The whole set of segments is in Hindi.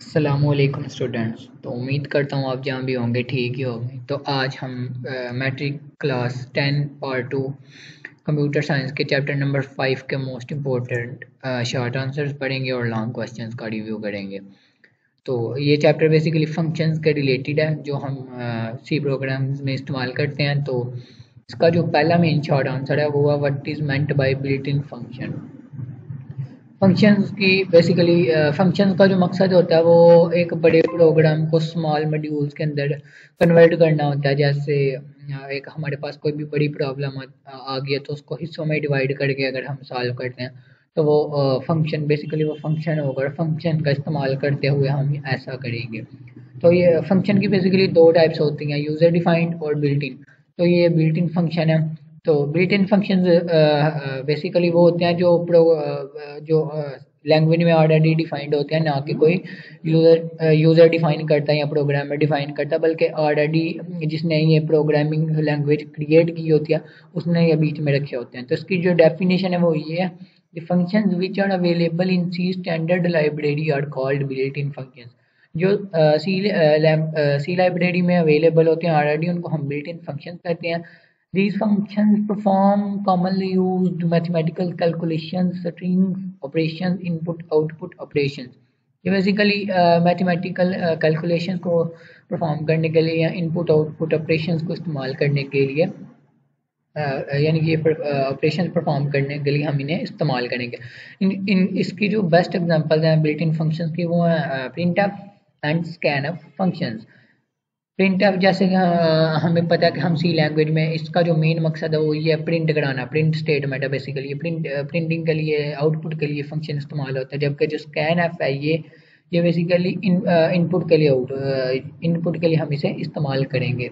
अस्सलामुअलैकुम स्टूडेंट्स। तो उम्मीद करता हूँ आप जहाँ भी होंगे ठीक ही होंगे। तो आज हम matric class 10 part 2 computer science के चैप्टर नंबर 5 के मोस्ट इम्पोर्टेंट शॉर्ट आंसर्स पढ़ेंगे और लॉन्ग क्वेश्चंस का रिव्यू करेंगे। तो ये चैप्टर बेसिकली फंक्शंस के रिलेटेड है जो हम सी प्रोग्राम्स में इस्तेमाल करते हैं। तो इसका जो पहला मेन शॉर्ट आंसर है वो है what is meant by built in function. Functions की बेसिकली फंक्शंस का जो मकसद होता है वो एक बड़े प्रोग्राम को स्मॉल मॉड्यूल्स के अंदर कन्वर्ट करना होता है। जैसे एक हमारे पास कोई भी बड़ी प्रॉब्लम आ गई है तो उसको हिस्सों में डिवाइड करके अगर हम सॉल्व करते हैं तो वो फंक्शन बेसिकली वो फंक्शन होगा और फंक्शन का इस्तेमाल करते हुए हम ऐसा करेंगे। तो ये फंक्शन की बेसिकली दो टाइप्स होती हैं, यूज़र डिफाइंड और बिल्ट इन। तो ये बिल्ट इन फंक्शन है। तो बिल्ट इन फंक्शन बेसिकली वो होते हैं जो लैंग्वेज में ऑलरेडी डिफाइंड होते हैं, ना कि कोई यूज़र डिफाइन करता है या प्रोग्रामर डिफाइन करता है, बल्कि ऑलरेडी जिसने ये प्रोग्रामिंग लैंग्वेज क्रिएट की होती है उसने ये बीच में रखे होते हैं। तो इसकी जो डेफिनेशन है वो ये है, the functions which are available in C standard library are called built in functions. जो सी लाइब्रेरी में अवेलेबल होते हैं ऑलरेडी उनको हम बिल्ट इन फंक्शन कहते हैं। These functions perform commonly used mathematical calculations, strings operations, input-output operations। ये बेसिकली मैथमेटिकल कैलकुलेशन को परफॉर्म करने के लिए या इनपुट आउटपुट ऑपरेशंस को इस्तेमाल करने के लिए यानी कि ये ऑपरेशन परफॉर्म करने के लिए हम इन्हें इस्तेमाल करेंगे। इन इसकी जो बेस्ट एग्जांपल्स हैं बिल्ट इन फंक्शंस की वो हैं print F and scan F functions. Print F जैसे कि हमें पता है कि हम सी लैंग्वेज में इसका जो मेन मकसद है वो ये प्रिंट कराना, प्रिंट स्टेटमेंट है बेसिकली। प्रिंटिंग के लिए आउटपुट के लिए फंक्शन इस्तेमाल होता है। जबकि जो स्कैन एफ है ये बेसिकली इनपुट के लिए इनपुट के लिए हम इसे इस्तेमाल करेंगे।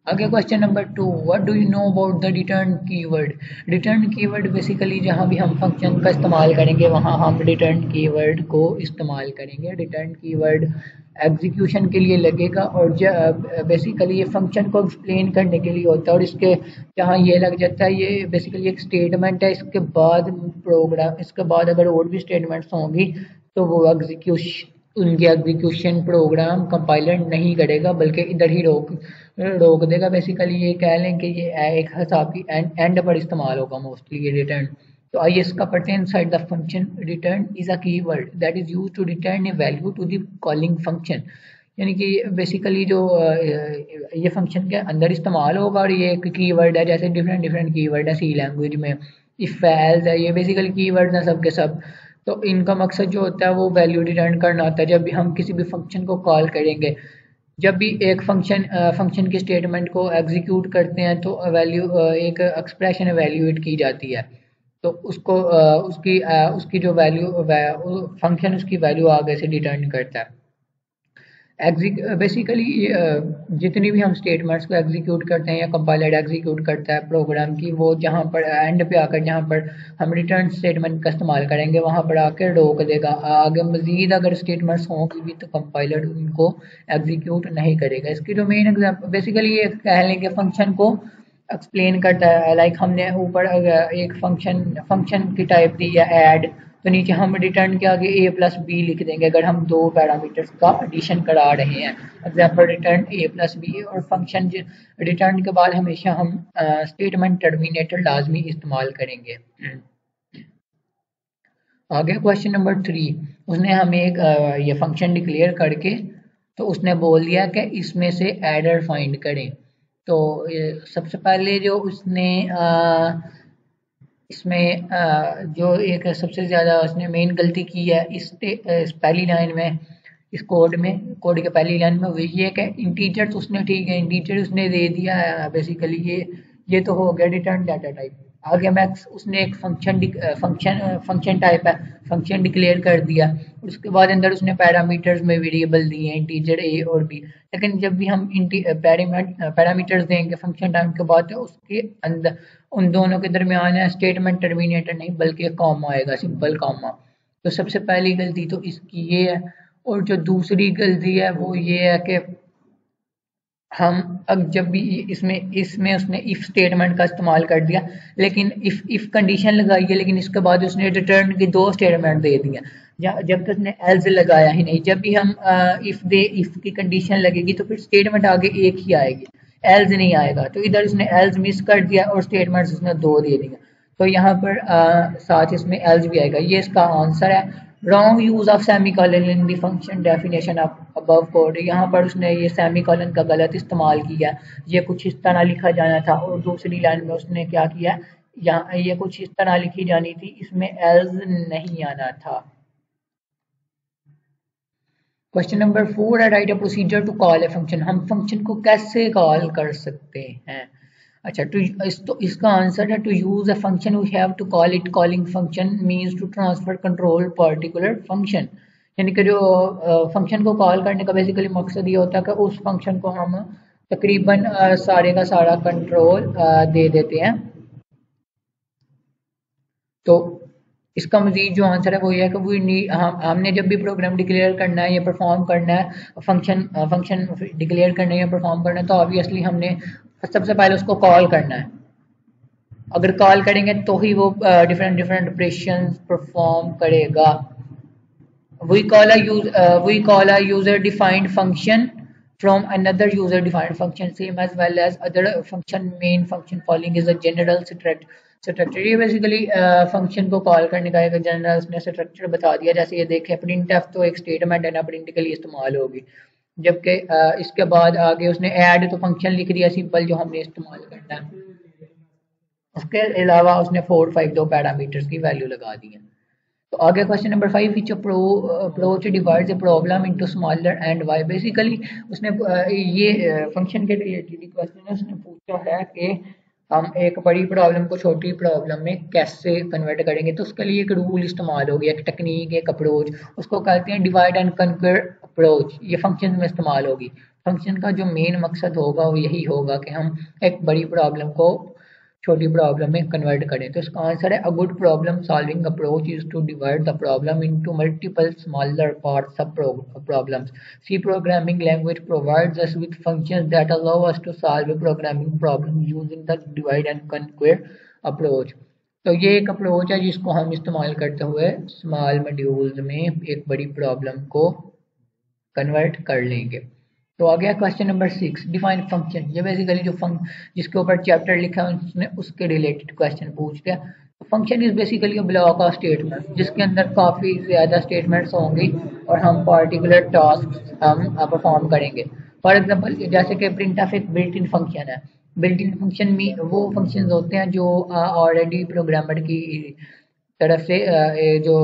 आगे question number 2, what do you know about the return keyword. Return keyword basically जहाँ भी हम फंक्शन का इस्तेमाल करेंगे वहाँ हम रिटर्न कीवर्ड को इस्तेमाल करेंगे। रिटर्न कीवर्ड एग्जीक्यूशन के लिए लगेगा और बेसिकली ये फंक्शन को एक्सप्लेन करने के लिए होता है। और इसके जहाँ ये लग जाता है ये बेसिकली एक स्टेटमेंट है। इसके बाद अगर और भी स्टेटमेंट्स होंगी तो वो उनकी एग्जीक्यूशन प्रोग्राम कंपाइलर नहीं करेगा बल्कि इधर ही रोक देगा। बेसिकली ये कह लें कि ये एक हिसाब की एंड पर इस्तेमाल होगा मोस्टली ये रिटर्न। तो आइए इसका पढ़ते हैं। Inside the function return is a keyword that is used to return a value to the calling function. यानी कि बेसिकली जो ये फंक्शन के अंदर इस्तेमाल होगा और ये एक कीवर्ड है। जैसे डिफरेंट डिफरेंट कीवर्ड है सी लैंग्वेज में, इफ एल्स है, ये बेसिकली कीवर्ड हैं सब के सब। तो इनका मकसद जो होता है वो वैल्यू रिटर्न करना होता है। जब भी हम किसी भी फंक्शन को कॉल करेंगे, जब भी एक फंक्शन की स्टेटमेंट को एग्जीक्यूट करते हैं तो वैल्यू एक एक्सप्रेशन एवेल्यूएट की जाती है। तो उसको उसकी जो वैल्यू फंक्शन उसकी वैल्यू आगे से रिटर्न करता है। बेसिकली जितनी भी हम स्टेटमेंट्स को एग्जीक्यूट करते हैं या कंपाइलर एग्जीक्यूट करता है प्रोग्राम की, वो जहाँ पर एंड पे आकर जहाँ पर हम रिटर्न स्टेटमेंट का इस्तेमाल करेंगे वहाँ पर आकर रोक देगा। आगे मजीद अगर स्टेटमेंट्स होंगी तो कंपाइलर उनको एग्जीक्यूट नहीं करेगा। इसकी जो मेन एग्जाम्पल बेसिकली ये कह लें कि फंक्शन को एक्सप्लेन करता है। लाइक हमने ऊपर एक फंक्शन की टाइप दी है ऐड, तो नीचे हम रिटर्न के आगे a प्लस बी लिख देंगे अगर हम दो पैरामीटर्स का एडिशन करा रहे हैं। Example return a plus b. और फंक्शन रिटर्न के बाद हमेशा हम स्टेटमेंट टर्मिनेटर लाजमी इस्तेमाल करेंगे। आगे क्वेश्चन नंबर 3, उसने हमें एक ये फंक्शन डिक्लेयर करके तो उसने बोल दिया कि इसमें से एरर फाइंड करें। तो सबसे पहले जो उसने इसमें जो एक सबसे ज़्यादा उसने मेन गलती की है इस पहली लाइन में, इस कोड के पहली लाइन में, वो ये है कि इंटीजर्स उसने ठीक है इंटीजर उसने दे दिया है। बेसिकली ये तो हो गया रिटर्न डाटा टाइप। आगे मैक्स उसने एक फंक्शन टाइप है, फंक्शन डिक्लेयर कर दिया। उसके बाद अंदर उसने पैरामीटर्स में वेरिएबल दिए हैं इंटीजर ए और बी। लेकिन जब भी हम पैरामीटर्स देंगे फंक्शन टाइप के बाद तो उसके अंदर उन दोनों के दरमियान है स्टेटमेंट टर्मिनेटर नहीं बल्कि कॉमा आएगा, सिंपल कॉमा। तो सबसे पहली गलती तो इसकी ये है। और जो दूसरी गलती है वो ये है कि हम अब जब भी इसमें उसने इफ स्टेटमेंट का इस्तेमाल कर दिया, लेकिन इफ कंडीशन लगाई है, लेकिन इसके बाद उसने रिटर्न की दो स्टेटमेंट दे दी है। जब तक उसने एल्स लगाया ही नहीं। जब भी हम इफ की कंडीशन लगेगी तो फिर स्टेटमेंट आगे एक ही आएगी, एल्स नहीं आएगा। तो इधर उसने एल्स मिस कर दिया और स्टेटमेंट्स उसने दो दे दिया, तो यहाँ पर साथ इसमें एल्स भी आएगा। ये इसका आंसर है। Wrong use of semicolon in the function definition of above code. यहाँ पर उसने ये सेमीकोलन का गलत इस्तेमाल किया। ये कुछ इस तरह लिखा जाना था और दूसरी लाइन में उसने क्या किया, यहाँ ये कुछ इस तरह लिखी जानी थी, इसमें एल्स नहीं आना था। क्वेश्चन नंबर 4 है write a procedure to call a function. हम फंक्शन को कैसे कॉल कर सकते हैं। अच्छा, तो इसका आंसर है to use a function we have to call it. Calling function means to transfer control particular function. यानी कि जो फंक्शन को कॉल करने का बेसिकली मकसद ये होता है कि उस फंक्शन को हम तकरीबन सारे का सारा कंट्रोल दे देते हैं। तो इसका मजीद जो आंसर है वो ये है कि हमने जब भी प्रोग्राम डिक्लेयर करना है या परफॉर्म करना है, फंक्शन डिक्लेयर करना है या परफॉर्म करना है, तो ऑब्वियसली हमने सबसे पहले उसको कॉल करना है। अगर कॉल करेंगे तो ही वो डिफरेंट डिफरेंट ऑपरेशंस परफॉर्म करेगा। we call a user defined function from another user defined function, same as well as other function main function calling is a general structure। ये बेसिकली फंक्शन को कॉल करने का एक जनरल उसने स्ट्रक्चर बता दिया। जैसे ये देखें, printf तो एक स्टेटमेंट है ना, प्रिंट के लिए इस्तेमाल होगी, जबकि इसके बाद आगे उसने ऐड तो फंक्शन लिख दिया सिंपल जो हमने इस्तेमाल करना है। उसके अलावा उसने 4 5 दो पैरामीटर्स की वैल्यू लगा दी है। तो आगे question number 5, which approach divides a problem into smaller and why. Basically उसने ये फंक्शन के रिलेटेड क्वेश्चन है। उसने पूछा है कि हम एक बड़ी प्रॉब्लम को छोटी प्रॉब्लम में कैसे कन्वर्ट करेंगे। तो उसके लिए एक रूल इस्तेमाल होगी, एक टेक्निक, एक अप्रोच, उसको कहते हैं डिवाइड एंड कन्कर अप्रोच। ये फंक्शन में इस्तेमाल होगी। फंक्शन का जो मेन मकसद होगा वो यही होगा कि हम एक बड़ी प्रॉब्लम को छोटी प्रॉब्लम में कन्वर्ट करें। तो इसका आंसर है a good problem solving approach is to divide the problem into multiple smaller part sub problems. C programming language provides us with functions that allow us to solve a programming problem using the divide and conquer approach. तो ये एक अप्रोच है जिसको हम इस्तेमाल करते हुए स्मॉल मॉड्यूल्स में एक बड़ी प्रॉब्लम को कन्वर्ट कर लेंगे। तो आ गया क्वेश्चन नंबर 6, डिफाइन फंक्शन। ये बेसिकली जो जिसके ऊपर चैप्टर लिखा है उसने उसके रिलेटेड क्वेश्चन पूछ लिया। Function is basically a block of statement जिसके अंदर काफ़ी ज़्यादा स्टेटमेंट्स होंगी और हम पार्टिकुलर टास्क हम परफॉर्म करेंगे। फॉर एग्जांपल जैसे कि प्रिंटफ एक बिल्ट इन फंक्शन है। बिल्ट इन फंक्शन में वो फंक्शंस होते हैं जो ऑलरेडी प्रोग्रामर की तरफ से जो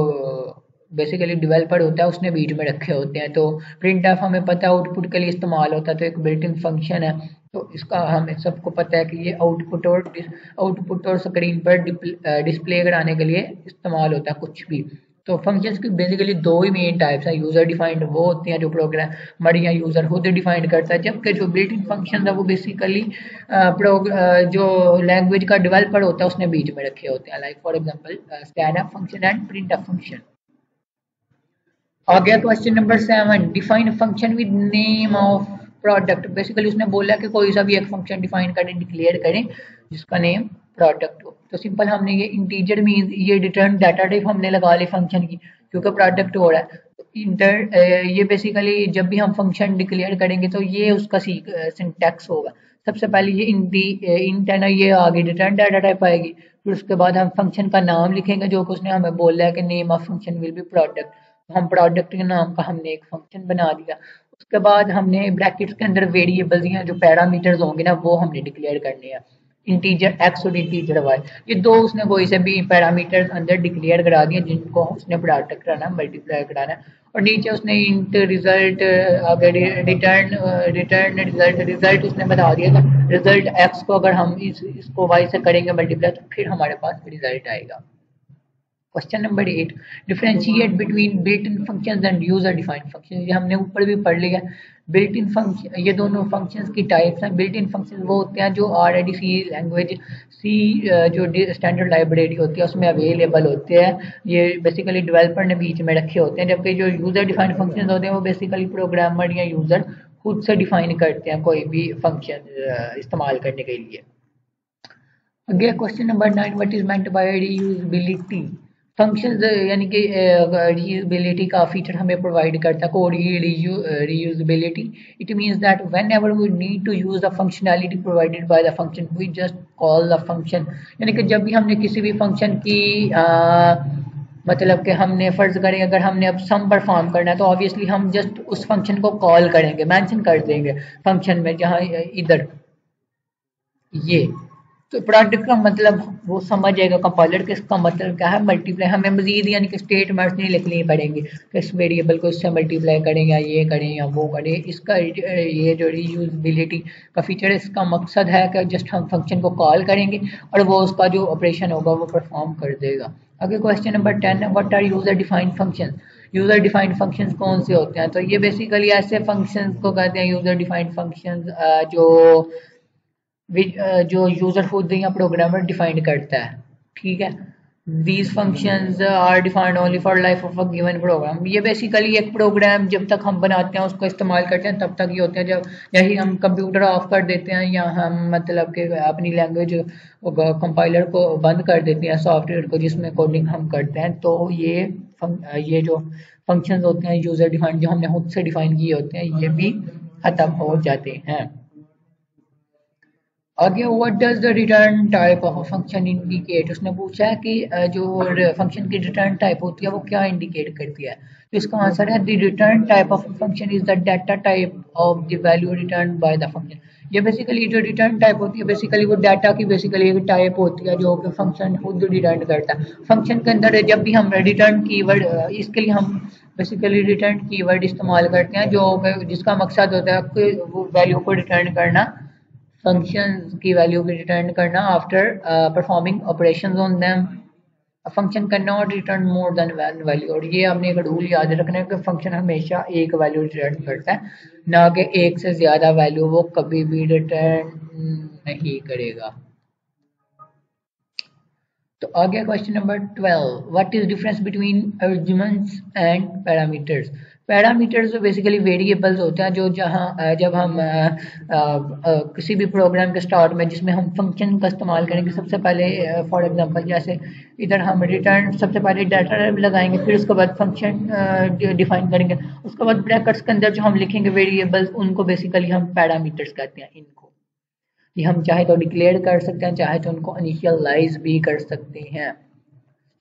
बेसिकली डेवलपर होता है उसने बीच में रखे होते हैं। तो प्रिंट ऑफ हमें पता है आउटपुट के लिए इस्तेमाल होता है, तो एक बिल्ट इन फंक्शन है। तो इसका हमें सबको पता है कि ये आउटपुट और स्क्रीन पर डिस्प्ले कराने के लिए इस्तेमाल होता है कुछ भी। तो फंक्शंस की बेसिकली दो ही मेन टाइप्स हैं। यूजर डिफाइंड वो होती हैं जो प्रोग्रामर या यूजर खुद डिफाइंड करता है, जबकि जो बिल्ट इन फंक्शन है वो बेसिकली जो लैंग्वेज का डेवलपर होता है उसने बीच में रखे होते हैं। Like for example scanf function and printf function. आ गया question number 7, define function with name of product. Basically उसने बोला कि कोई सा भी एक फंक्शन डिफाइन करें, डिक्लेयर करें जिसका नेम प्रोडक्ट हो। तो सिंपल हमने ये इंटीजर मींस ये रिटर्न डाटा टाइप हमने लगा ली फंक्शन की क्योंकि प्रोडक्ट हो रहा है। तो ये बेसिकली जब भी हम फंक्शन डिक्लेयर करेंगे तो ये उसका सिंटैक्स होगा। सबसे पहले ये इंट है ना, ये आगे रिटर्न डाटा टाइप आएगी। फिर उसके बाद हम फंक्शन का नाम लिखेंगे जो कि उसने हमें बोला है कि name of function will be product. हम प्रोडक्ट के नाम का हमने एक फंक्शन बना दिया। उसके बाद हमने ब्रैकेट्स के अंदर वेरिएबल्स या जो पैरामीटर्स होंगे ना वो हमने डिक्लेयर करने हैं, इंटीजर एक्स और इंटीजर वाई। ये दो उसने कोई से भी पैरामीटर्स अंदर डिक्लेयर करा दिए जिनको उसने प्रोडक्ट कराना है, मल्टीप्लाई कराना है। और नीचे उसने इंट रिजल्ट अगर रिटर्न रिजल्ट उसने बता दिया था। रिजल्ट एक्स को अगर हम इसको वाई से करेंगे मल्टीप्लाई तो फिर हमारे पास रिजल्ट आएगा। Question number 8, differentiate between built in functions and user defined functions. ये हमने ऊपर भी पढ़ लिया। बिल्ट इन फंक्शन ये दोनों फंक्शंस की टाइप्स हैं। बिल्ट इन फंक्शन वो होते हैं जो ऑलरेडी सी लैंग्वेज जो स्टैंडर्ड लाइब्रेरी होती है उसमें अवेलेबल होते हैं। ये बेसिकली डेवलपर ने बीच में रखे होते हैं, जबकि जो यूजर डिफाइंड फंक्शंस होते हैं वो बेसिकली प्रोग्रामर या यूजर खुद से डिफाइन करते हैं कोई भी फंक्शन इस्तेमाल करने के लिए। अगला question number 9, what is meant by reusability. Functions यानी कि रीयूजेबिलिटी का फीचर हमें प्रोवाइड करता है code reusability. It means that whenever we need to use the functionality provided by the function we just call the function. यानी कि जब भी हमने किसी भी फंक्शन की मतलब कि हमने फर्ज करें अगर हमने अब सम परफॉर्म करना है तो ऑब्वियसली हम जस्ट उस फंक्शन को कॉल करेंगे, मेंशन कर देंगे फंक्शन में, जहाँ इधर ये तो प्रोडक्ट का मतलब वो समझ जाएगा कंपाइलर कि इसका मतलब क्या है मल्टीप्लाई. हमें मजीद यानी कि स्टेटमेंट्स नहीं लिखनी पड़ेंगे कि इस वेरिएबल को इससे मल्टीप्लाई करें या ये करें या वो करें. इसका ये जो रीयूजेबिलिटी का फीचर है इसका मकसद है कि जस्ट हम फंक्शन को कॉल करेंगे और वो उसका जो ऑपरेशन होगा वो परफॉर्म कर देगा. आगे क्वेश्चन नंबर 10 है what are user defined function. User defined functions कौन से होते हैं? तो ये बेसिकली ऐसे फंक्शंस को कहते हैं यूजर डिफाइंड फंक्शंस जो यूजर खुद या प्रोग्रामर डिफाइन करता है. ठीक है. These functions are defined only for life of a given program. ये बेसिकली एक प्रोग्राम जब तक हम बनाते हैं उसको इस्तेमाल करते हैं तब तक ही होते हैं. जब यही हम कंप्यूटर ऑफ कर देते हैं या हम मतलब कि अपनी लैंग्वेज कंपाइलर को बंद कर देते हैं सॉफ्टवेयर को जिसमें कोडिंग हम करते हैं तो ये जो फंक्शंस होते हैं यूजर डिफाइंड जो हमने खुद से डिफाइन किए होते हैं ये भी खत्म हो जाते हैं. आगे what does the return type of function indicate. उसने पूछा है कि जो फंक्शन की रिटर्न टाइप होती है वो क्या इंडिकेट करती है. तो इसका आंसर है the return type of function is the data type of the value return bye the function. ये बेसिकली जो रिटर्न टाइप होती है बेसिकली वो डाटा की बेसिकली एक टाइप होती है जो कि फंक्शन खुद रिटर्न करता है. फंक्शन के अंदर जब भी हम रिटर्न कीवर्ड इसके लिए हम बेसिकली रिटर्न कीवर्ड इस्तेमाल करते हैं जो जिसका मकसद होता है कि वो वैल्यू को रिटर्न करना, फंक्शन की वैल्यू को रिटर्न करना after performing operations on them. Function can not return more than one value. और ये हमने एक रूल याद रखना है कि फंक्शन हमेशा एक वैल्यू रिटर्न करता है ना कि एक से ज्यादा वैल्यू वो कभी भी रिटर्न नहीं करेगा. तो आ गया question number 12 what is difference between arguments and parameters. Parameters जो बेसिकली वेरिएबल्स होते हैं जो जब हम किसी भी प्रोग्राम के स्टार्ट में जिसमें हम फंक्शन का इस्तेमाल करेंगे सबसे पहले फॉर एग्जांपल जैसे इधर हम रिटर्न सबसे पहले डाटा लगाएंगे फिर उसके बाद फंक्शन डिफाइन करेंगे उसके बाद ब्रैकेट्स के अंदर जो हम लिखेंगे वेरिएबल्स उनको बेसिकली हम पैरामीटर्स कहते हैं. इनको ये हम चाहे तो डिक्लेयर कर सकते हैं चाहे तो उनको इनिशियलाइज भी कर सकते हैं.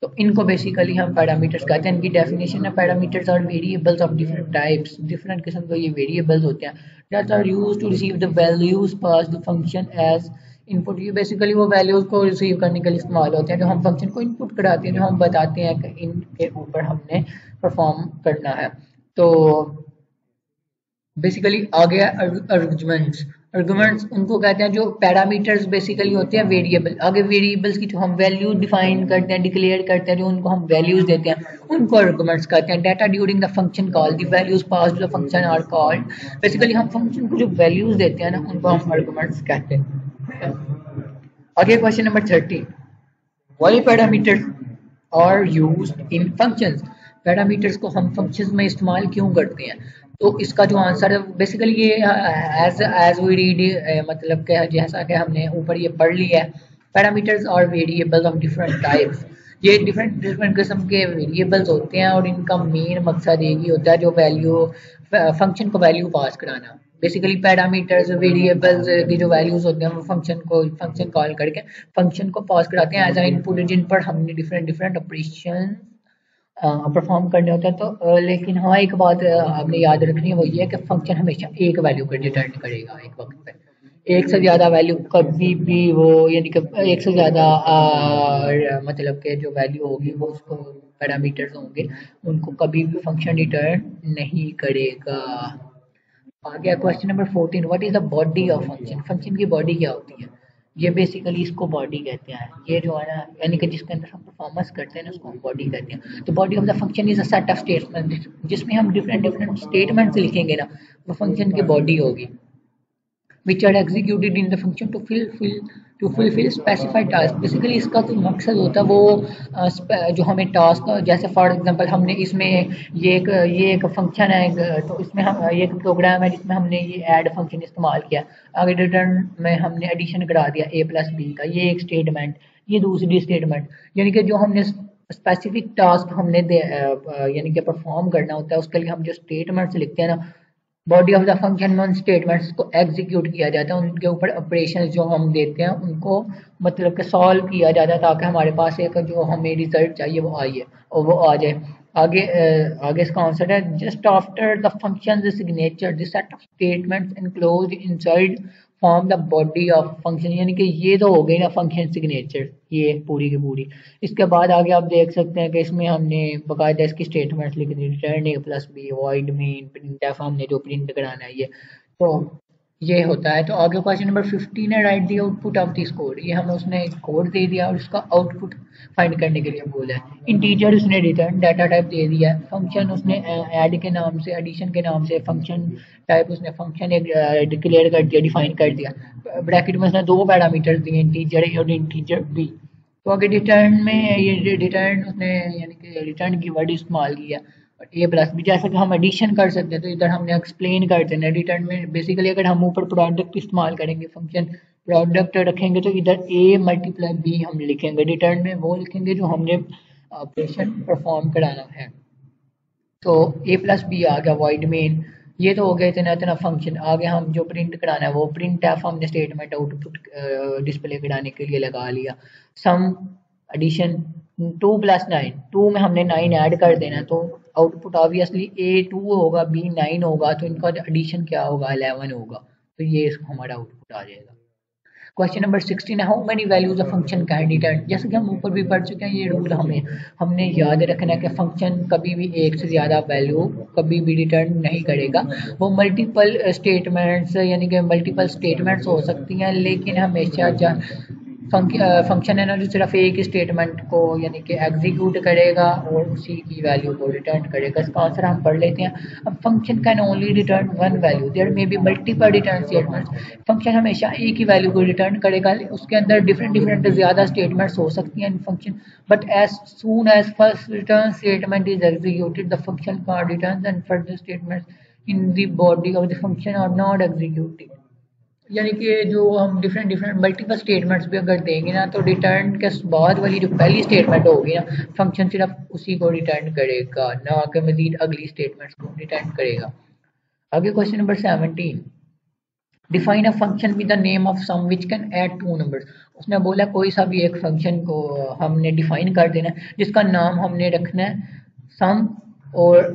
तो इनको बेसिकली हम पैरामीटर्स कहते हैं. इनकी डेफिनेशन है parameters are variables of different types. Different किस्म के ये वेरिएबल्स होते हैं that are used to receive the values pass the function as input. ये बेसिकली वो वैल्यूज को रिसीव करने के लिए इस्तेमाल होते हैं जो हम फंक्शन को इनपुट कराते हैं जो हम बताते हैं कि इनके ऊपर हमने परफॉर्म करना है. तो बेसिकली आ गया आर्गुमेंट्स. आर्गुमेंट्स उनको कहते हैं जो पैरामीटर्स बेसिकली होते हैं वेरिएबल. आगे वेरिएबल्स की जो हम वैल्यू डिफाइन करते हैं डिक्लेयर करते हैं जो उनको हम वैल्यूज देते हैं उनको आर्गुमेंट्स कहते हैं. Data during the function call the values passed to the function are called. Basically हम फंक्शन को जो वैल्यूज देते हैं ना उनको हम आर्गुमेंट्स कहते हैं. आगे question number 13 why parameters are used in functions. Parameters को हम फंक्शंस में इस्तेमाल क्यों करते हैं? तो इसका जो आंसर है बेसिकली ये एज वी रीड मतलब कि जैसा कि हमने ऊपर ये पढ़ लिया है पैरामीटर्स और वेरिएबल्स ऑफ डिफरेंट टाइप्स. ये डिफरेंट किस्म के वेरिएबल्स होते हैं और इनका मेन मकसद एक ही होता है जो वैल्यू फंक्शन को वैल्यू पास कराना. बेसिकली पैरामीटर्स वेरिएबल्स की जो वैल्यूज होते हैं वो फंक्शन कॉल करके फंक्शन को पास कराते हैं एज अ इनपुट जिन पर हमने डिफरेंट ऑपरेशन परफॉर्म करने होते हैं. तो लेकिन हाँ एक बात आपने याद रखनी है वो ये है कि फंक्शन हमेशा एक वैल्यू को रिटर्न करेगा एक वक्त पे. एक से ज़्यादा वैल्यू कभी भी वो यानी कि एक से ज़्यादा मतलब के जो वैल्यू होगी वो उसको पैरामीटर्स होंगे उनको कभी भी फंक्शन रिटर्न नहीं करेगा. आ गया question number 14 what is the body of function. Function की बॉडी क्या होती है? ये बेसिकली इसको बॉडी कहते हैं. ये जो है ना यानी कि जिसके अंदर हम परफॉर्मेंस करते हैं ना उसको हम बॉडी कहते हैं. तो body of the function is a set of statement जिसमें हम डिफरेंट स्टेटमेंट्स लिखेंगे ना वो फंक्शन की बॉडी होगी which are executed in the function to fulfill specified task. Basically इसका जो मकसद होता है वो जो हमें टास्क जैसे फॉर एग्जांपल हमने इसमें ये एक फंक्शन है तो इसमें हम ये एक प्रोग्राम है जिसमें हमने ये ऐड फंक्शन इस्तेमाल किया. आगे रिटर्न में हमने एडिशन करा दिया a प्लस बी का. ये एक स्टेटमेंट. ये दूसरी स्टेटमेंट यानी कि जो हमने स्पेसिफिक टास्क हमने यानी कि परफॉर्म करना होता है, उसके लिए हम जो स्टेटमेंट्स लिखते हैं ना, बॉडी ऑफ द फंक्शन में उन स्टेटमेंट्स को एग्जीक्यूट किया जाता है, उनके ऊपर ऑपरेशन जो हम देते हैं उनको मतलब कि सॉल्व किया जाता है, ताकि हमारे पास एक जो हमें रिजल्ट चाहिए वो आइए और वो आ जाए। आगे इसका आंसर है just after the function signature this set of statements enclosed inside form the body of function, यानी कि ये तो हो गई ना फंक्शन सिग्नेचर, ये पूरी की पूरी। इसके बाद आगे आप देख सकते हैं कि इसमें हमने बाकायदा इसकी स्टेटमेंट लिख दी, return A plus B, void main, print F, हमने जो प्रिंट कराना है ये तो ये होता है। तो आगे क्वेश्चन नंबर 15 है right the output of this code, ये हमें उसने एक कोड दे दिया और उसका आउटपुट फाइंड करने के लिए बोला है। इंटीजर उसने रिटर्न डाटा टाइप दे दिया है, फंक्शन उसने ऐड के नाम से, एडिशन के नाम से, फंक्शन टाइप उसने फंक्शन एक डिक्लेयर कर दिया, डिफाइन कर दिया। ब्रैकेट में उसने दो पैरामीटर्स दिए, इंटीजर ए और इंटीजर बी। तो आगे रिटर्न में ये रिटर्न उसने यानी कि रिटर्न की वर्ड इस्तेमाल किया, और ए प्लस बी जैसा कि हम एडिशन कर सकते हैं तो इधर हमने एक्सप्लेन कर देना रिटर्न में। बेसिकली अगर हम ऊपर प्रोडक्ट इस्तेमाल करेंगे, फंक्शन प्रोडक्ट रखेंगे तो इधर ए मल्टीप्लाई बी हम लिखेंगे, रिटर्न में वो लिखेंगे जो हमने ऑपरेशन परफॉर्म कराना है। तो ए प्लस बी आ गया वॉइड मेन, ये तो हो गया इतना इतना फंक्शन। आगे हम जो प्रिंट कराना है वो प्रिंट एफ हमने स्टेटमेंट आउटपुट डिस्प्ले कराने के लिए लगा लिया। सम एडिशन 2 + 9, 2 में हमने 9 ऐड कर देना, तो आउटपुट ऑब्वियसली ए 2 होगा, बी 9 होगा, तो इनका एडिशन क्या होगा 11 होगा, तो ये हमारा आउटपुट आ जाएगा। क्वेश्चन नंबर 16 है how many values of function can return, जैसे कि हम ऊपर भी पढ़ चुके हैं ये रूल हमने याद रखना है कि फंक्शन कभी भी एक से ज़्यादा वैल्यू कभी भी रिटर्न नहीं करेगा। वो मल्टीपल स्टेटमेंट्स यानी कि मल्टीपल स्टेटमेंट्स हो सकती हैं, लेकिन हमेशा फंक्शन है ना जो सिर्फ एक ही स्टेटमेंट को यानी कि एग्जीक्यूट करेगा और उसी की वैल्यू को रिटर्न करेगा। इसका आंसर हम पढ़ लेते हैं। अब function can only return one value, there may be multiple return statements, function हमेशा एक ही वैल्यू को रिटर्न करेगा, उसके अंदर डिफरेंट डिफरेंट ज़्यादा स्टेटमेंट्स हो सकती हैं function, but as soon as first return statement is executed the function can return and further statements in the body of the function are not executed. यानी कि जो हम डिफरेंट डिफरेंट मल्टीपल स्टेटमेंट्स भी अगर देंगे ना, तो रिटर्न के बाद वाली जो पहली स्टेटमेंट होगी ना, फंक्शन सिर्फ उसी को रिटर्न करेगा, ना कि मजीद अगली स्टेटमेंट्स को रिटर्न करेगा। आगे question number 17, define a function with the name of sum which can add two numbers, उसने बोला कोई सा भी एक फंक्शन को हमने डिफाइन कर देना है जिसका नाम हमने रखना है सम, और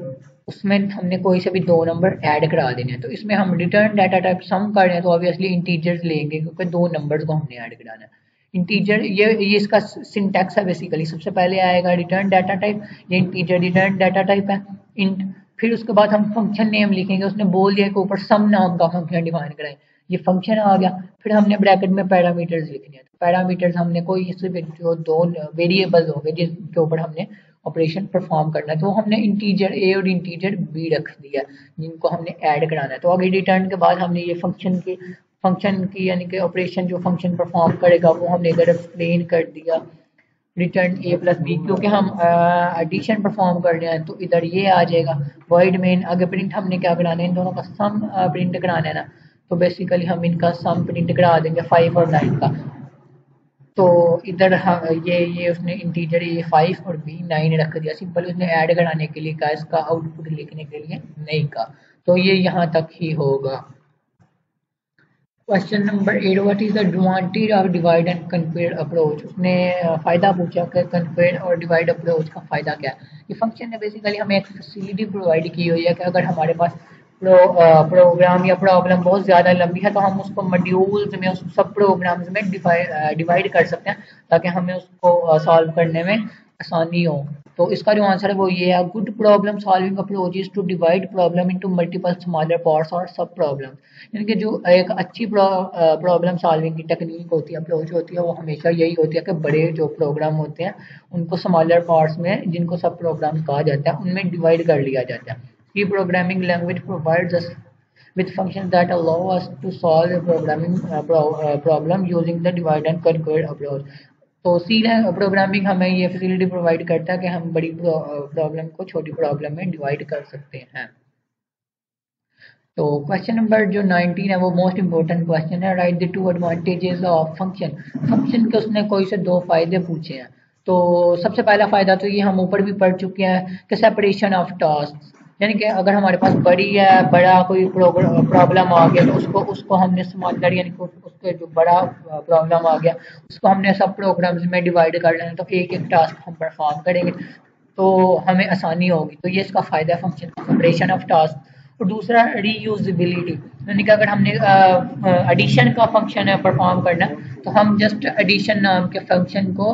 उसमें हमने कोई से भी दो नंबर ऐड करा देने हैं। तो इसमें हम रिटर्न डाटा टाइप सम कर रहे हैं तो ऑब्वियसली इंटीजर्स लेंगे क्योंकि दो नंबर्स को हमने ऐड कराना है। इंटीजर ये इसका सिंटैक्स है बेसिकली, सबसे पहले आएगा रिटर्न डाटा टाइप, ये इंटीजर रिटर्न डाटा टाइप है इंट, फिर उसके बाद हम फंक्शन नेम लिखेंगे, उसने बोल दिया कि ऊपर सम नाम का फंक्शन डिफाइन कराएं, ये फंक्शन आ गया। फिर हमने ब्रैकेट में पैरामीटर्स लिखने हैं, तो पैरामीटर्स हमने कोई इससे जो दो वेरिएबल्स होंगे जिसके ऊपर हमने ऑपरेशन परफॉर्म करना है, तो हमने इंटीजर ए और इंटीजर बी रख दिया जिनको हमने ऐड कराना है। तो आगे रिटर्न के बाद हमने ये फंक्शन की यानी कि ऑपरेशन जो फंक्शन परफॉर्म करेगा वो हमने इधर एक्सप्लेन कर दिया, रिटर्न ए प्लस बी, क्योंकि हम एडिशन परफॉर्म कर रहे हैं तो इधर ये आ जाएगा। वॉइड मेन, आगे प्रिंट हमने क्या कराना है, इन दोनों का सम प्रिंट कराना है ना, तो बेसिकली हम इनका सम प्रिंट करा देंगे 5 और 9 का। तो इधर ये उसने इंटीजर ए 5 और बी 9 रख दिया, सिंपल उसने ऐड कराने के लिए कहा, इसका आउटपुट लिखने के लिए नहीं कहा, तो ये यहाँ तक ही होगा। Question number 8, what is the advantage of divide and कन्क्वेयर approach, उसने फ़ायदा पूछा कि कन्क्वेयर और डिवाइड अप्रोच का फ़ायदा क्या है। ये फंक्शन ने बेसिकली हमें एक फैसिलिटी प्रोवाइड की हुई है कि अगर हमारे पास प्रोग्राम या प्रॉब्लम बहुत ज़्यादा लंबी है तो हम उसको मॉड्यूल्स में उस सब प्रोग्राम्स में डिवाइड कर सकते हैं ताकि हमें उसको सॉल्व करने में आसानी हो। तो इसका जो आंसर है वो ये है, good problem solving approach is to divide problem into multiple smaller parts और सब प्रॉब्लम, यानी कि जो एक अच्छी प्रॉब्लम सॉल्विंग की टेक्निक होती है, अप्रोच होती है, वो हमेशा यही होती है कि बड़े जो प्रोग्राम होते हैं उनको स्मॉलर पार्ट्स में, जिनको सब प्रोग्राम कहा जाता है, उनमें डिवाइड कर लिया जाता है। C programming language provides us with functions that allow us to solve a programming problem using the divide and conquer approach. तो सी प्रोग्रामिंग हमें ये फैसिलिटी प्रोवाइड करता है कि हम बड़ी प्रॉब्लम को छोटी प्रॉब्लम में डिवाइड कर सकते हैं। तो क्वेश्चन नंबर जो 19 है वो मोस्ट इंपॉर्टेंट क्वेश्चन है, right the two advantages of function, function के उसने कोई से दो फायदे पूछे हैं। तो सबसे पहला फ़ायदा तो ये हम ऊपर भी पढ़ चुके हैं कि सेपरेशन ऑफ टास्क, यानी कि अगर हमारे पास बड़ा कोई प्रॉब्लम आ गया तो उसको उसको हमने समझकर, यानी कि उसके जो बड़ा प्रॉब्लम आ गया उसको हमने सब प्रोग्राम्स में डिवाइड कर लेना, तो एक एक टास्क हम परफॉर्म करेंगे तो हमें आसानी होगी। तो ये इसका फ़ायदा है फंक्शन का, सेपरेशन ऑफ टास्क। और दूसरा रीयूजेबिलिटी, यानी कि अगर हमने एडिशन का फंक्शन है परफॉर्म करना, तो हम जस्ट एडिशन नाम के फंक्शन को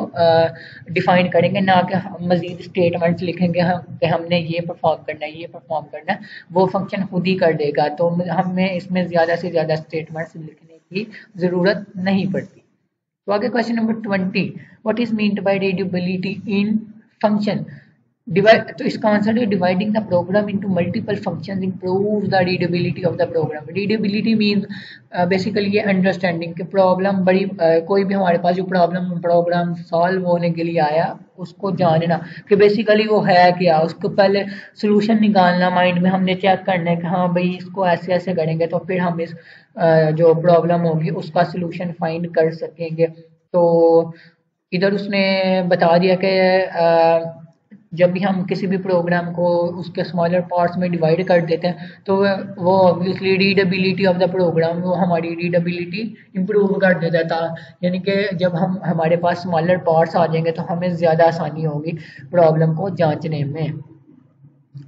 डिफाइन करेंगे, ना कि हम मजीद स्टेटमेंट्स लिखेंगे कि हमने ये परफॉर्म करना है ये परफॉर्म करना है, वो फंक्शन खुद ही कर देगा। तो हमें इसमें ज़्यादा से ज़्यादा स्टेटमेंट्स लिखने की ज़रूरत नहीं पड़ती। तो आगे question number 20, what is meant by readability in function? Divide, तो इसका आंसर है dividing the program into multiple functions improve the readability of the program. Readability means basically ये अंडरस्टैंडिंग कि प्रॉब्लम कोई भी हमारे पास जो प्रोग्राम सॉल्व होने के लिए आया उसको जानना कि बेसिकली वो है क्या, उसको पहले सोल्यूशन निकालना, माइंड में हमने चेक करना है कि हाँ भाई इसको ऐसे ऐसे करेंगे तो फिर हम इस जो प्रॉब्लम होगी उसका सोल्यूशन फाइंड कर सकेंगे। तो इधर उसने बता दिया कि जब भी हम किसी भी प्रोग्राम को उसके स्मॉलर पार्ट्स में डिवाइड कर देते हैं तो वो obviously readability of the program, वो हमारी रीडेबिलिटी इम्प्रूव कर देता था, यानी कि जब हम हमारे पास स्मॉलर पार्ट्स आ जाएंगे तो हमें ज़्यादा आसानी होगी प्रॉब्लम को जांचने में।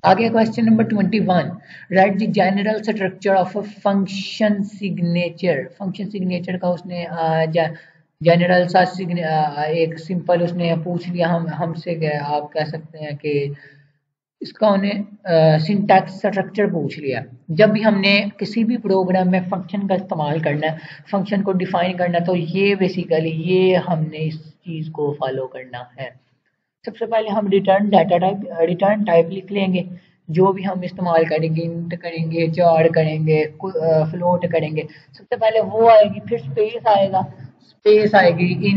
आगे question number 21, right the general structure of a function signature. Function signature का उसने जनरल सा एक सिंपल उसने पूछ लिया हमसे, आप कह सकते हैं कि इसका उन्हें सिंटैक्स स्ट्रक्चर पूछ लिया। जब भी हमने किसी भी प्रोग्राम में फंक्शन का इस्तेमाल करना है, फंक्शन को डिफाइन करना, तो ये बेसिकली ये हमने इस चीज़ को फॉलो करना है। सबसे पहले हम रिटर्न टाइप लिख लेंगे, जो भी हम इस्तेमाल करेंगे, इंट करेंगे, चार करेंगे, फ्लोट करेंगे, सबसे पहले वो आएगी, फिर स्पेस आएगी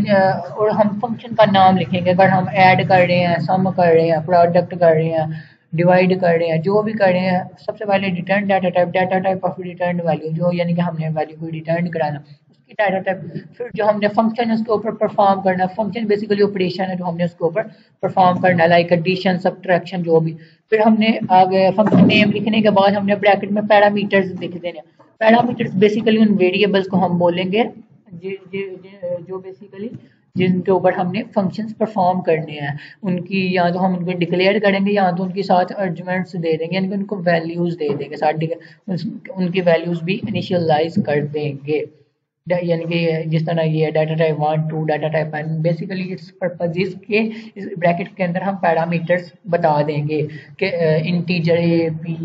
और हम फंक्शन का नाम लिखेंगे। अगर हम ऐड कर रहे हैं, सम कर रहे हैं, प्रोडक्ट कर रहे हैं, डिवाइड कर रहे हैं, जो भी कर रहे हैं, सबसे पहले return data type of return value, जो यानी कि हमने वैल्यू को रिटर्न कराना, उसकी डाटा टाइप। फिर जो हमने फंक्शन है उसके ऊपर परफॉर्म करना, फंक्शन बेसिकली ऑपरेशन है जो हमने उसके ऊपर परफॉर्म करना, लाइक एडिशन, सब्ट्रैक्शन, जो भी। फिर हमने आगे फंक्शन नेम लिखने के बाद हमने ब्रैकेट में पैरामीटर्स लिख देने। पैरामीटर्स बेसिकली उन वेरिएबल्स को हम बोलेंगे जो बेसिकली जिनके ऊपर हमने फंक्शंस परफॉर्म करने हैं, उनकी या तो हम उनको डिक्लेयर करेंगे या तो उनके साथ आर्गुमेंट्स दे देंगे, यानी कि उनको वैल्यूज दे देंगे साथ, उनकी वैल्यूज भी इनिशियलाइज कर देंगे, यानी कि जिस तरह ये data type 1 2 data type n। Basically it's purpose is के इस ब्रैकेट के अंदर हम पैरामीटर्स बता देंगे कि इंटीजर ए बी,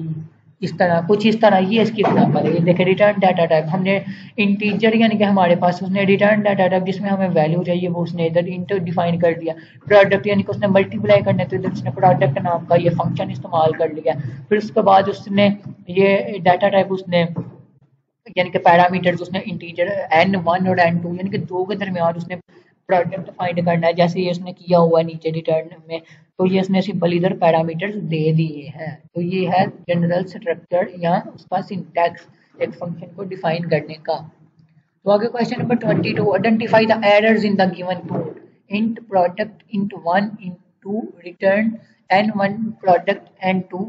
इस तरह ये इसकी एग्जांपल है। देखिए रिटर्न डाटा टाइप, हमने इंटीजर यानी कि हमारे पास उसने रिटर्न डाटा टाइप जिसमें हमें वैल्यू चाहिए वो उसने इधर इंटर डिफाइन कर दिया। प्रोडक्ट यानी कि उसने मल्टीप्लाई करना है तो इधर उसने प्रोडक्ट नाम का ये फंक्शन इस्तेमाल कर लिया। फिर उसके बाद उसने ये डाटा टाइप उसने यानी कि पैरामीटर्स उसने इंटीजर n1 और n2 यानी कि दो के दरमियान उसने प्रोडक्ट फाइंड करना है, जैसे ये उसने किया हुआ है नीचे रिटर्न में, तो ये उसने सिंपल इधर पैरामीटर्स दे दिए हैं। तो ये है जनरल स्ट्रक्चर या उसका सिंटैक्स एक फंक्शन को डिफाइन करने का। तो आगे question number 22, identify the errors in the given code, int product int 1 int 2 return n1 product n2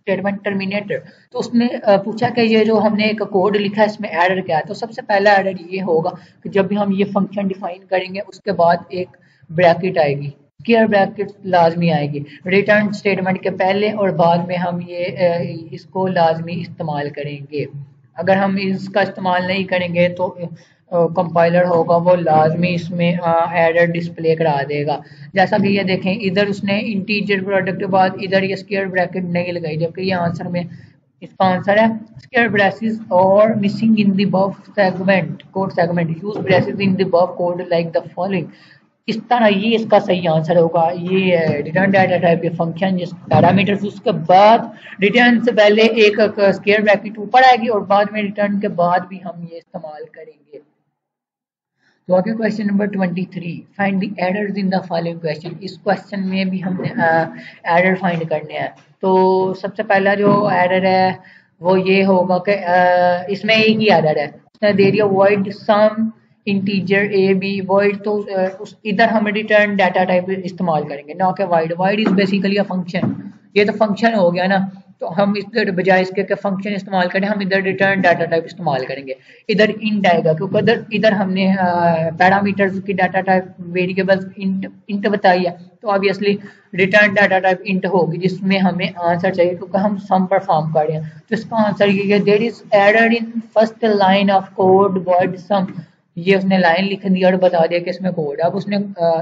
statement terminator. तो उसने पूछा कि ये जो हमने एक कोड लिखा है इसमें एरर क्या है। तो सबसे पहला एरर ये होगा कि जब भी हम ये फंक्शन डिफाइन करेंगे उसके बाद एक ब्रैकेट आएगी, स्क्वायर ब्रैकेट लाजमी आएगी रिटर्न स्टेटमेंट के पहले और बाद में, हम ये इसको लाजमी इस्तेमाल करेंगे। अगर हम इसका इस्तेमाल नहीं करेंगे तो कंपाइलर होगा वो लाजमी इसमें एरर डिस्प्ले करा देगा। जैसा कि ये देखें इधर उसने इंटीजर प्रोडक्ट के बाद इधर ये स्क्वायर ब्रैकेट नहीं लगाई, जबकि ये आंसर में इसका आंसर है स्क्वायर ब्रेसेस और missing in the buff segment code segment, use braces in the buff code like the following. इस तरह ये इसका सही आंसर होगा। ये रिटर्न डाटा टाइप के फंक्शन जिस पैरामीटर्स उसके बाद रिटर्न से पहले एक स्क्वायर ब्रैकेट ऊपर आएगी और बाद में रिटर्न के बाद भी हम ये इस्तेमाल करेंगे। तो आगे question number 23, find the errors in the following question. इस क्वेश्चन में भी हमने एरर फाइंड करने हैं। तो सबसे पहला जो एरर है वो ये होगा कि इसमें एक ही एरर है, उसने दे दिया void sum integer A be void, तो इधर हम रिटर्न डाटा टाइप इस्तेमाल करेंगे ना कि wide. Wide is basically a function, ये तो फंक्शन हो गया ना, तो हम इधर बजाय इसके के फंक्शन इस्तेमाल करें, हम इधर रिटर्न डाटा टाइप इस्तेमाल करेंगे। इधर इंट आएगा क्योंकि इधर इधर हमने पैरामीटर्स की डाटा टाइप वेरिएबल्स इंट बताई है, तो obviously return data type int होगी जिसमें हमें आंसर चाहिए क्योंकि हम सम परफॉर्म कर रहे हैं। तो इसका आंसर ये है, there is error in first line of code word sum. ये उसने लाइन लिख दी और बता दिया कि इसमें कोड है। अब उसने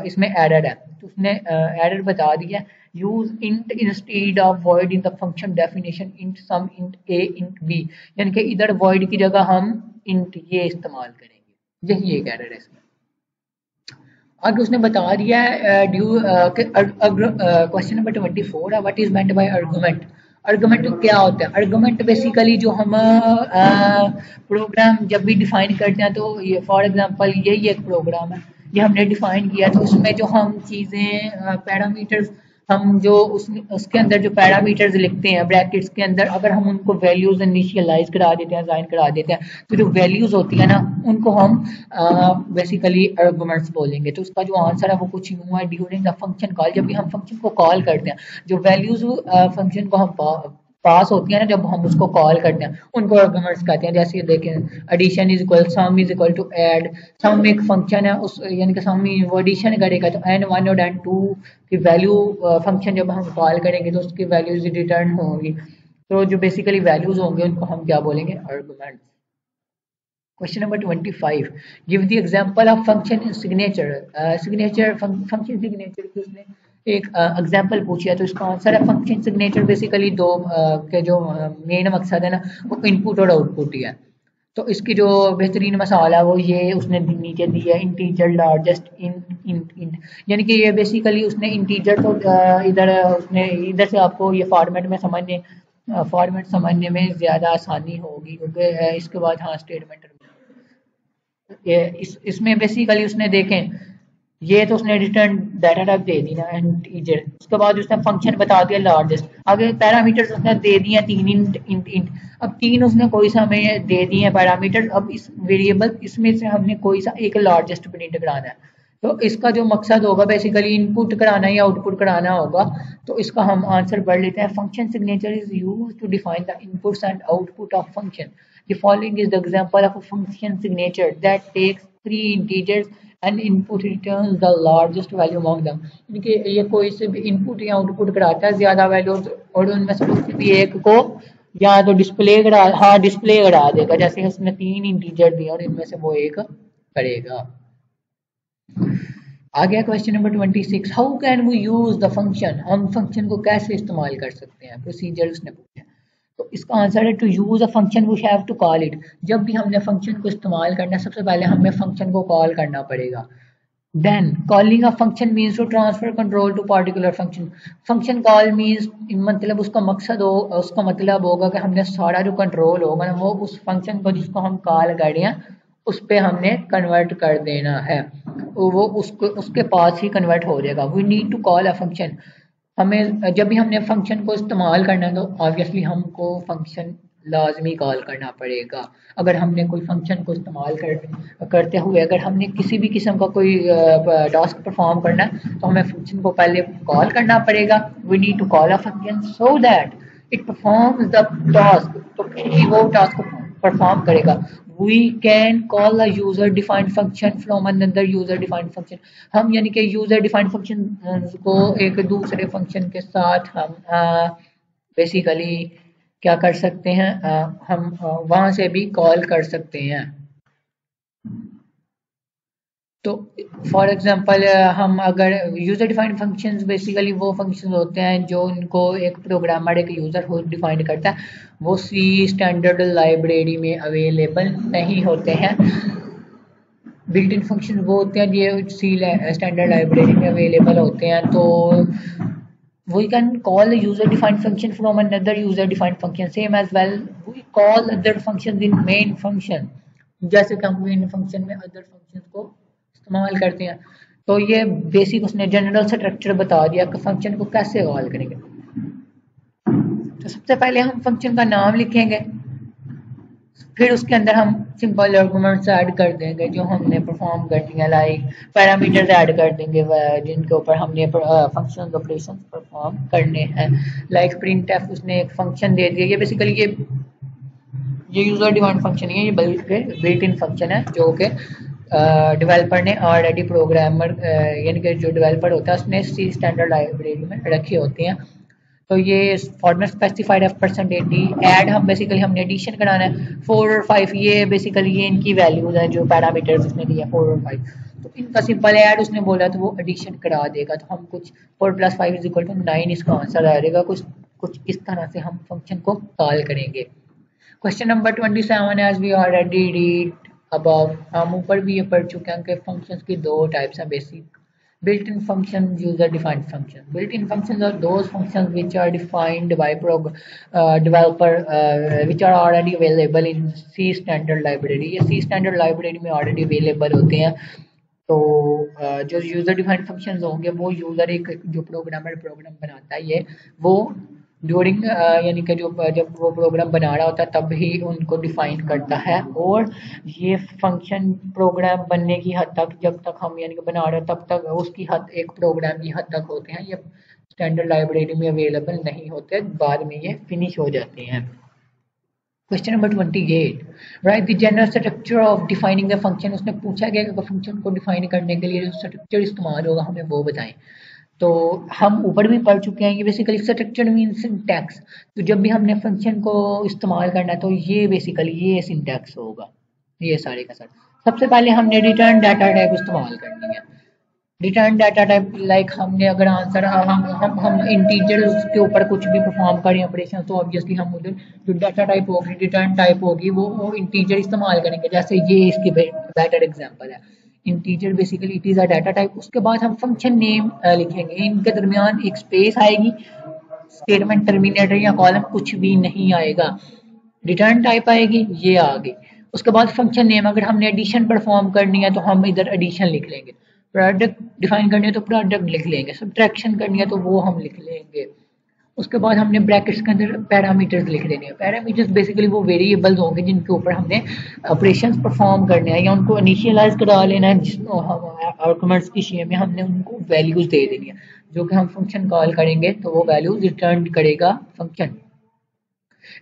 इसमें एरर है तो उसने एरर बता दिया। Use int instead of void in the function definition int sum int a int b, यानी कि इधर वॉइड की जगह हम इंट ये इस्तेमाल करेंगे। यही एक एरर है इसमें। आगे उसने बता दिया है ड्यू क्वेश्चन नंबर 24 है, what is meant bye argument. Argument क्या होता है? आर्गुमेंट बेसिकली जो हम प्रोग्राम जब भी डिफाइन करते हैं, तो ये फॉर एग्जांपल यही एक प्रोग्राम है, ये हमने डिफाइन किया, तो उसमें जो हम चीज़ें पैरामीटर्स हम जो उसके अंदर जो पैरामीटर्स लिखते हैं ब्रैकेट्स के अंदर, अगर हम उनको वैल्यूज इनिशियलाइज करा देते हैं, असाइन करा देते हैं, तो जो वैल्यूज होती है ना उनको हम बेसिकली आर्गुमेंट्स बोलेंगे। तो उसका जो आंसर है वो कुछ यूं है, ड्यूरिंग द फंक्शन कॉल, जब भी हम फंक्शन को कॉल करते हैं, जो वैल्यूज फंक्शन को हम पास होती है ना जब हम उसको कॉल करते हैं, उनको आर्गुमेंट्स कहते हैं। जैसे देखें, addition is equal sum is equal to add. Sum एक फंक्शन है, उस यानी कि सम वो एडिशन करेगा, तो n1 और n2 की वैल्यू फंक्शन जब हम कॉल करेंगे तो उसकी वैल्यूज रिटर्न होंगी। तो जो बेसिकली वैल्यूज होंगे उनको हम क्या बोलेंगे? Arguments. Question number 25, give the example of function signature. Signature function signature की उसने एक एग्जांपल पूछी है, तो इसका आंसर है फंक्शन सिग्नेचर बेसिकली दो के जो मेन मकसद है ना वो इनपुट और आउटपुट ही है। तो इसकी जो बेहतरीन मसाला है वो ये उसने नीचे दिया है, इंटीजर लार्जेस्ट इंट, यानी कि ये बेसिकली उसने इंटीजर तो इधर उसने इधर से आपको ये फॉर्मेट समझने में ज़्यादा आसानी होगी क्योंकि इसके बाद हाँ स्टेटमेंट इसमें बेसिकली उसने देखें, ये तो उसने रिटर्न डाटा टाइप दे दी ना इंटीजर, उसके बाद उसने फंक्शन बता दिया लार्जेस्ट, आगे पैरामीटर्स उसने दे दिए 3 इंट इंट इंट। अब 3 उसने कोई सा हमें दे दिए हैं पैरामीटर, अब इस वेरिएबल इसमें से हमने कोई सा एक लार्जेस्ट प्रिंट कराना है। तो इसका जो मकसद होगा बेसिकली इनपुट कराना या आउटपुट कराना होगा। तो इसका हम आंसर पढ़ लेते हैं। Function signature is used to define the inputs and output of function. The following is the example of a function signature that takes 3 integers and input returns the largest value among them। यानी ये कोई से भी इनपुट या आउटपुट कराता है ज्यादा वैल्यू, और उनमें से किसी भी एक को या तो डिस्प्ले करा देगा। जैसे उसने 3 इंटीजर दिया और इनमें से वो एक करेगा। आगे question number 26, how can we use the function. हम फंक्शन को कैसे इस्तेमाल कर सकते हैं? प्रोसीजर उसने पूछा। तो इसका आंसर है to use a function we have to call it. जब भी हमने फंक्शन को इस्तेमाल करना है सबसे पहले हमें फंक्शन को कॉल करना पड़ेगा। Then calling a function means to transfer control to particular function. Function call means मतलब उसका मकसद हो, उसका मतलब होगा कि हमने सारा जो कंट्रोल होगा ना वो उस फंक्शन को जिसको हम कॉल कर रहे हैं उस पर हमने कन्वर्ट कर देना है, वो उसके पास ही कन्वर्ट हो जाएगा। We need to call a function. हमें जब भी हमने फंक्शन को इस्तेमाल करना है तो ऑब्वियसली हमको फंक्शन लाजमी कॉल करना पड़ेगा। अगर हमने कोई फंक्शन को इस्तेमाल करते हुए अगर हमने किसी भी किस्म का कोई टास्क परफॉर्म करना है तो हमें फंक्शन को पहले कॉल करना पड़ेगा। We need to call a function so that it performs the task, तो फिर वो टास्क परफॉर्म करेगा। We can call a user defined function from another user defined function। हम यानी कि यूजर डिफाइंड फंक्शन को एक दूसरे फंक्शन के साथ हम बेसिकली क्या कर सकते हैं, हम वहां से भी कॉल कर सकते हैं। तो फॉर एग्जांपल हम अगर यूजर डिफाइंड फंक्शंस बेसिकली वो फंक्शंस होते हैं जो उनको एक प्रोग्रामर एक यूजर को डिफाइन करता है, वो सी स्टैंडर्ड लाइब्रेरी में अवेलेबल नहीं होते हैं। बिल्ट इन फंक्शन वो होते हैं जो सी स्टैंडर्ड लाइब्रेरी में अवेलेबल होते हैं। तो we can call a user defined function from another user defined function, same as well we call other functions in main function। जैसे कि हम मेन फंक्शन में अदर फंक्शंस को इस्तेमाल करते हैं। तो ये बेसिक उसने जनरल स्ट्रक्चर बता दिया कि फंक्शन को कैसे कॉल करेंगे। तो सबसे पहले हम फंक्शन का नाम लिखेंगे। फिर उसके अंदर हम सिंपल आर्गुमेंट्स ऐड कर देंगे जो हमने परफॉर्म करनी है, लाइक पैरामीटर्स ऐड कर देंगे जिनके ऊपर हमने फंक्शन ऑपरेशन परफॉर्म करने हैं। लाइक प्रिंट एफ उसने एक फंक्शन दे दिया, ये बेसिकली ये यूजर डिफाइंड फंक्शन नहीं है, ये बल्कि बिल्ट इन फंक्शन है जो कि डेवलपर ने ऑलरेडी प्रोग्रामर यानी कि जो डेवलपर होता है उसने सी स्टैंडर्ड लाइब्रेरी में रखी होती हैं। तो ये format specified F percent eighty add हम बेसिकली हमने एडिशन कराना है 4 और 5, ये बेसिकली ये इनकी वैल्यूज हैं जो पैरामीटर्स उसने दिया 4 और 5, तो इनका सिंपल ऐड उसने बोला तो वो एडिशन करा देगा। तो हम कुछ 4+5 = 9 इसका आंसर आ जाएगा। कुछ कुछ इस तरह से हम फंक्शन को कॉल करेंगे। Question number 27, as we already read above, हम ऊपर भी ये पढ़ चुके हैं कि फंक्शंस की दो टाइप्स हैं basic built-in functions, user-defined functions. Built-in functions are those functions which are defined by developer, which are already available in C standard library. ये C standard library में already available होते हैं। तो जो यूजर डिफाइंड फंक्शंस होंगे वो यूजर एक जो प्रोग्रामर प्रोग्राम बनाता है ये वो ड्यूरिंग यानी कि जो जब वो प्रोग्राम बना रहा होता है तब ही उनको डिफाइन करता है। और ये फंक्शन प्रोग्राम बनने की हद तक जब तक हम यानी कि बना रहे हैं तब तक उसकी हद एक प्रोग्राम की हद तक होते हैं, ये स्टैंडर्ड लाइब्रेरी में अवेलेबल नहीं होते, बाद में ये फिनिश हो जाते हैं। Question number 28, right the general structure of defining the function. उसने पूछा गया कि फंक्शन को डिफाइन करने के लिए जो स्ट्रक्चर इस्तेमाल होगा हमें वो बताएं। तो हम ऊपर भी पढ़ चुके हैं, ये बेसिकली स्ट्रक्चर मीन सिंटैक्स। तो जब भी हमने फंक्शन को इस्तेमाल करना है तो ये बेसिकली ये सिंटैक्स होगा, ये सारे का सारा। सबसे पहले हमने रिटर्न डाटा टाइप इस्तेमाल करनी है। रिटर्न डाटा टाइप लाइक हमने अगर आंसर हम इंटीजर के ऊपर कुछ भी परफॉर्म करें ऑपरेशन तो ऑब्वियसली हम उधर जो डाटा टाइप होगी रिटर्न टाइप होगी वो इंटीजर इस्तेमाल करेंगे। जैसे ये इसकी बेटर एग्जांपल है, integer basically it is a data type. उसके बाद हम फंक्शन नेम लिखेंगे, इनके दरमियान एक स्पेस आएगी, स्टेटमेंट टर्मिनेटर या कॉलम कुछ भी नहीं आएगा। रिटर्न टाइप आएगी, ये आ गई। उसके बाद फंक्शन नेम, अगर हमने एडिशन परफॉर्म करनी है तो हम इधर एडिशन लिख लेंगे, प्रोडक्ट डिफाइन करनी है तो प्रोडक्ट लिख लेंगे, सब्ट्रैक्शन करनी है तो वो हम लिख लेंगे। उसके बाद हमने ब्रैकेट्स के अंदर पैरामीटर्स लिख देने हैं। पैरामीटर्स बेसिकली वो वेरिएबल्स होंगे जिनके ऊपर हमने ऑपरेशंस परफॉर्म करने हैं या उनको इनिशियलाइज करा लेना है, जिसको हम आर्गुमेंट्स की शेप में हमने उनको वैल्यूज दे देनी है जो कि हम फंक्शन कॉल करेंगे तो वो वैल्यूज रिटर्न करेगा फंक्शन।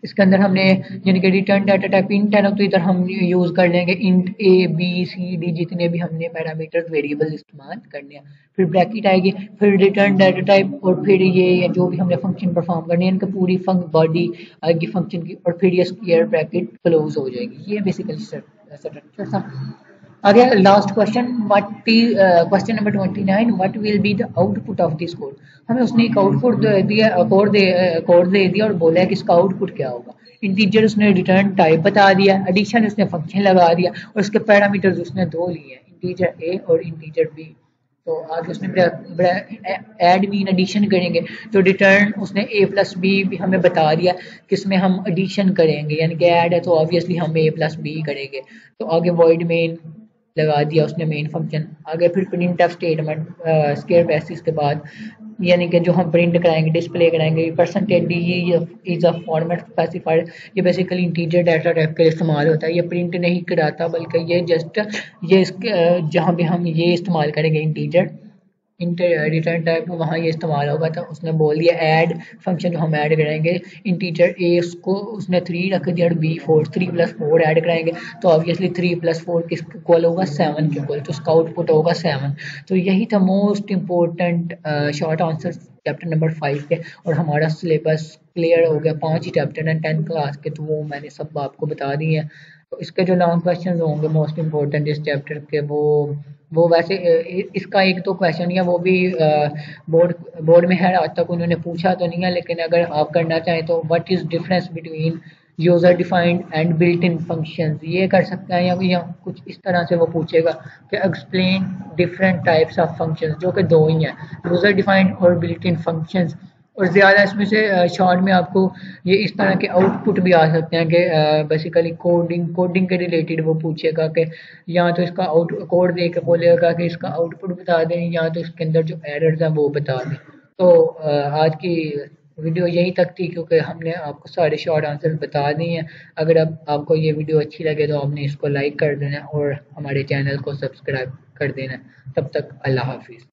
इसके अंदर हमने यानी कि रिटर्न डाटा टाइप इंट है ना, तो इधर हम यूज कर लेंगे int a b c d जितने भी हमने पैरामीटर्स वेरिएबल इस्तेमाल करने हैं। फिर ब्रैकेट आएगी, फिर रिटर्न डाटा टाइप और फिर ये जो भी हमने फंक्शन परफॉर्म करनी है इनका पूरी बॉडी आएगी फंक्शन की और फिर ये स्क्वायर ब्रैकेट क्लोज हो जाएगी। ये बेसिकली स्ट्रक्चर था। आगे last question, question number 29, what will be the output of this code. हमें उसने एक आउटपुट दिया, कोड दे दिया और बोला है कि इसका आउटपुट क्या होगा। इंटीजर उसने रिटर्न टाइप बता दिया, एडिशन उसने फंक्शन लगा दिया और उसके पैरामीटर्स उसने दो लिए हैं, इंटीजर ए और इंटीजर बी। तो आगे उसने ऐड मीन एडिशन करेंगे तो रिटर्न उसने ए प्लस बी भी हमें बता दिया किसमें हम एडिशन करेंगे, यानी कि ऐड है तो ऑब्वियसली हम ए प्लस बी करेंगे। तो आगे वॉइड मेन लगा दिया उसने मेन फंक्शन। आगे फिर print of statement square brackets के बाद यानी कि जो हम प्रिंट कराएंगे डिस्प्ले कराएंगे percentage D is a format specified. ये बेसिकली इंटीजर डाटा टाइप के लिए इस्तेमाल होता है, ये प्रिंट नहीं कराता बल्कि ये जस्ट ये जहाँ भी हम ये इस्तेमाल करेंगे इंटीजर रिटर्न टाइप वहाँ ये इस्तेमाल होगा। तो उसने बोल दिया ऐड फंक्शन जो हम ऐड कराएंगे इंटीजर ए उसको उसने 3 रख दिया और बी 4, 3 + 4 ऐड कराएंगे तो ऑब्वियसली 3 + 4 किसके इक्वल होगा 7 के इक्वल, तो उसका आउटपुट होगा 7। तो यही था most important short answer chapter number 5 के और हमारा सिलेबस क्लियर हो गया। 5 ही चैप्टर हैं 10th क्लास के, तो वो मैंने सब आपको बता दिए हैं। तो इसके जो लॉन्ग क्वेश्चन होंगे मोस्ट इम्पोर्टेंट इस चैप्टर के वो वैसे इसका एक तो क्वेश्चन है वो भी बोर्ड में है, आज तक उन्होंने पूछा तो नहीं है, लेकिन अगर आप करना चाहें तो what is difference between user defined and built in functions ये कर सकते हैं, या कुछ इस तरह से वो पूछेगा कि explain different types of functions, जो कि दो ही हैं यूजर डिफाइंड और बिल्ट इन फंक्शंस। और ज़्यादा इसमें से शॉर्ट में आपको ये इस तरह के आउटपुट भी आ सकते हैं कि बेसिकली कोडिंग के रिलेटेड वो पूछेगा कि या तो इसका आउट कोड दे के बोलेगा कि इसका आउटपुट बता दें या तो इसके अंदर जो एरर्स हैं वो बता दें। तो आज की वीडियो यहीं तक थी क्योंकि हमने आपको सारे शॉर्ट आंसर बता दिए हैं। अगर अब आपको ये वीडियो अच्छी लगे तो आपने इसको लाइक कर देना और हमारे चैनल को सब्सक्राइब कर देना। तब तक अल्लाह हाफिज़।